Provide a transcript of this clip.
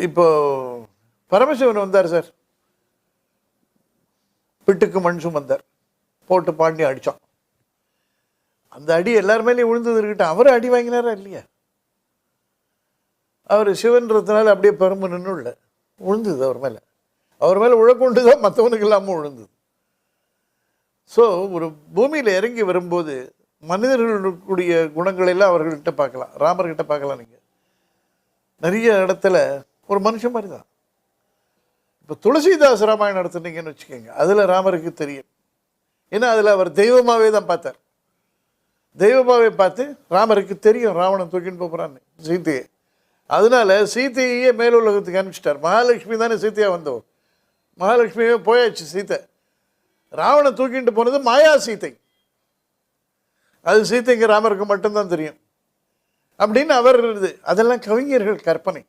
இப்போ பரமசிவன் வந்தார் சார், பிட்டுக்கு மண் சுமந்தார், போட்டு பாண்டி அடித்தான். அந்த அடி எல்லாருமேலேயும் விழுந்தது இருக்கட்டும், அவர் அடி வாங்கினாரா இல்லையா? அவர் சிவன்றதுனால அப்படியே பெரும்பு நின்று இல்லை, விழுந்தது அவர் மேலே உழக்கொண்டு தான் மற்றவனுக்கு இல்லாமல் விழுந்தது. ஸோ ஒரு பூமியில் இறங்கி வரும்போது மனிதர்களுடைய குணங்களெல்லாம் அவர்கள்ட்ட பார்க்கலாம், ராமர்கிட்ட பார்க்கலாம். நீங்கள் நிறைய இடத்துல ஒரு மனுஷன் மாதிரி தான். இப்போ துளசிதாஸ் ராமாயணம் நடத்துனீங்கன்னு வச்சுக்கோங்க, அதில் ராமருக்கு தெரியும். ஏன்னா அதில் அவர் தெய்வமாகவே தான் பார்த்தார். தெய்வமாகவே பார்த்து ராமருக்கு தெரியும் ராவணன் தூக்கின்னு போகிறான்னு சீத்தையை. அதனால சீத்தையே மேலுலகத்துக்கு அனுப்பிச்சிட்டார். மகாலட்சுமி தானே சீத்தையாக வந்தோம், மகாலட்சுமியே போயாச்சு சீத்தை. ராவணன் தூக்கிட்டு போனது மாயா சீத்தை, அது சீத்தைக்கு ராமருக்கு மட்டும்தான் தெரியும் அப்படின்னு அவர். அதெல்லாம் கவிஞர்கள் கற்பனை.